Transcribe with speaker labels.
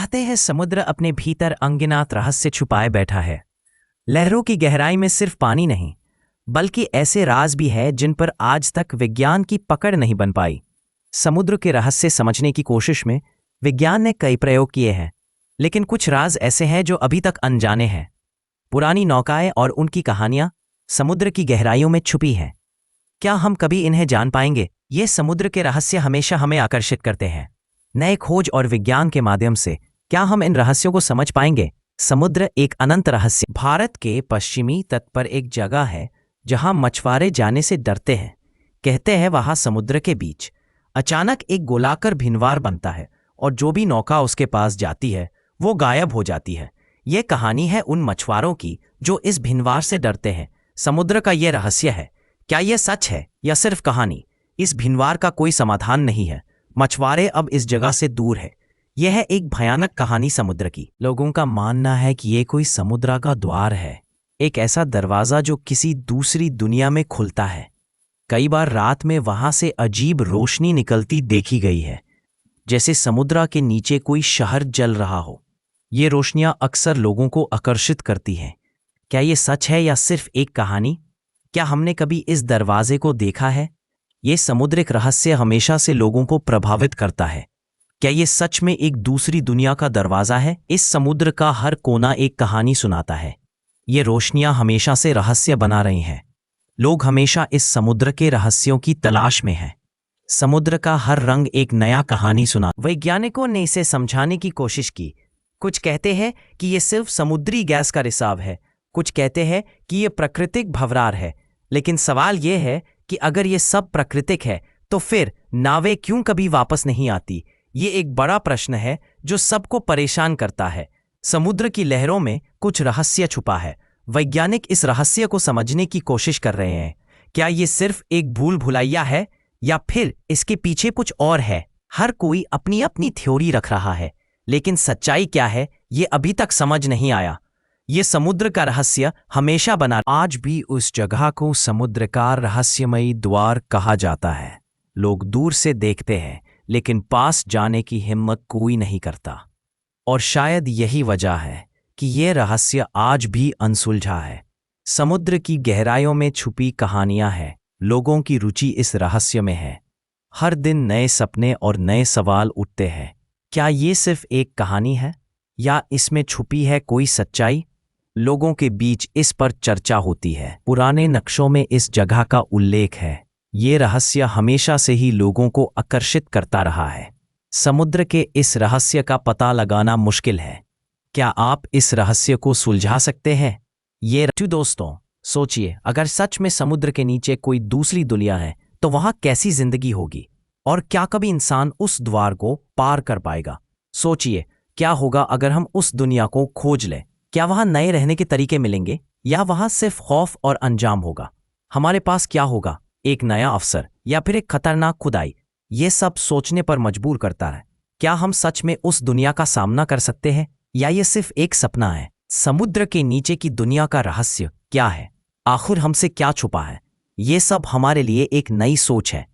Speaker 1: कहते हैं समुद्र अपने भीतर अनगिनत रहस्य छुपाए बैठा है। लहरों की गहराई में सिर्फ पानी नहीं, बल्कि ऐसे राज भी है जिन पर आज तक विज्ञान की पकड़ नहीं बन पाई। समुद्र के रहस्य समझने की कोशिश में विज्ञान ने कई प्रयोग किए हैं, लेकिन कुछ राज ऐसे हैं जो अभी तक अनजाने हैं। पुरानी नौकाएं और उनकी कहानियां समुद्र की गहराइयों में छुपी हैं। क्या हम कभी इन्हें जान पाएंगे? ये समुद्र के रहस्य हमेशा हमें आकर्षित करते हैं। नए खोज और विज्ञान के माध्यम से क्या हम इन रहस्यों को समझ पाएंगे? समुद्र एक अनंत रहस्य। भारत के पश्चिमी तट पर एक जगह है जहां मछुआरे जाने से डरते हैं। कहते हैं वहां समुद्र के बीच अचानक एक गोलाकार भिनवार बनता है और जो भी नौका उसके पास जाती है वो गायब हो जाती है। ये कहानी है उन मछुआरों की जो इस भिनवार से डरते हैं। समुद्र का ये रहस्य है। क्या यह सच है या सिर्फ कहानी? इस भिनवार का कोई समाधान नहीं है। मछुआरे अब इस जगह से दूर है। यह है एक भयानक कहानी समुद्र की। लोगों का मानना है कि यह कोई समुद्र का द्वार है, एक ऐसा दरवाजा जो किसी दूसरी दुनिया में खुलता है। कई बार रात में वहां से अजीब रोशनी निकलती देखी गई है, जैसे समुद्र के नीचे कोई शहर जल रहा हो। ये रोशनियां अक्सर लोगों को आकर्षित करती हैं। क्या ये सच है या सिर्फ एक कहानी? क्या हमने कभी इस दरवाजे को देखा है? ये समुद्रिक रहस्य हमेशा से लोगों को प्रभावित करता है। क्या ये सच में एक दूसरी दुनिया का दरवाजा है? इस समुद्र का हर कोना एक कहानी सुनाता है। ये रोशनियां हमेशा से रहस्य बना रही हैं। लोग हमेशा इस समुद्र के रहस्यों की तलाश में हैं। समुद्र का हर रंग एक नया कहानी सुना। वैज्ञानिकों ने इसे समझाने की कोशिश की। कुछ कहते हैं कि ये सिर्फ समुद्री गैस का रिसाव है, कुछ कहते हैं कि ये प्राकृतिक भंवरार है। लेकिन सवाल ये है कि अगर ये सब प्राकृतिक है तो फिर नावें क्यों कभी वापस नहीं आती? ये एक बड़ा प्रश्न है जो सबको परेशान करता है। समुद्र की लहरों में कुछ रहस्य छुपा है। वैज्ञानिक इस रहस्य को समझने की कोशिश कर रहे हैं। क्या ये सिर्फ एक भूल भुलैया है या फिर इसके पीछे कुछ और है? हर कोई अपनी अपनी थ्योरी रख रहा है, लेकिन सच्चाई क्या है ये अभी तक समझ नहीं आया। ये समुद्र का रहस्य हमेशा बना। आज भी उस जगह को समुद्र का रहस्यमयी द्वार कहा जाता है। लोग दूर से देखते हैं, लेकिन पास जाने की हिम्मत कोई नहीं करता। और शायद यही वजह है कि यह रहस्य आज भी अनसुलझा है। समुद्र की गहराइयों में छुपी कहानियां हैं। लोगों की रुचि इस रहस्य में है। हर दिन नए सपने और नए सवाल उठते हैं। क्या ये सिर्फ एक कहानी है या इसमें छुपी है कोई सच्चाई? लोगों के बीच इस पर चर्चा होती है। पुराने नक्शों में इस जगह का उल्लेख है। ये रहस्य हमेशा से ही लोगों को आकर्षित करता रहा है। समुद्र के इस रहस्य का पता लगाना मुश्किल है। क्या आप इस रहस्य को सुलझा सकते हैं? ये दोस्तों, सोचिए, अगर सच में समुद्र के नीचे कोई दूसरी दुनिया है तो वहां कैसी जिंदगी होगी? और क्या कभी इंसान उस द्वार को पार कर पाएगा? सोचिए, क्या होगा अगर हम उस दुनिया को खोज लें? क्या वहां नए रहने के तरीके मिलेंगे या वहां सिर्फ खौफ और अंजाम होगा? हमारे पास क्या होगा? एक नया अवसर या फिर एक खतरनाक खुदाई? ये सब सोचने पर मजबूर करता है। क्या हम सच में उस दुनिया का सामना कर सकते हैं या ये सिर्फ एक सपना है? समुद्र के नीचे की दुनिया का रहस्य क्या है? आखिर हमसे क्या छुपा है? ये सब हमारे लिए एक नई सोच है।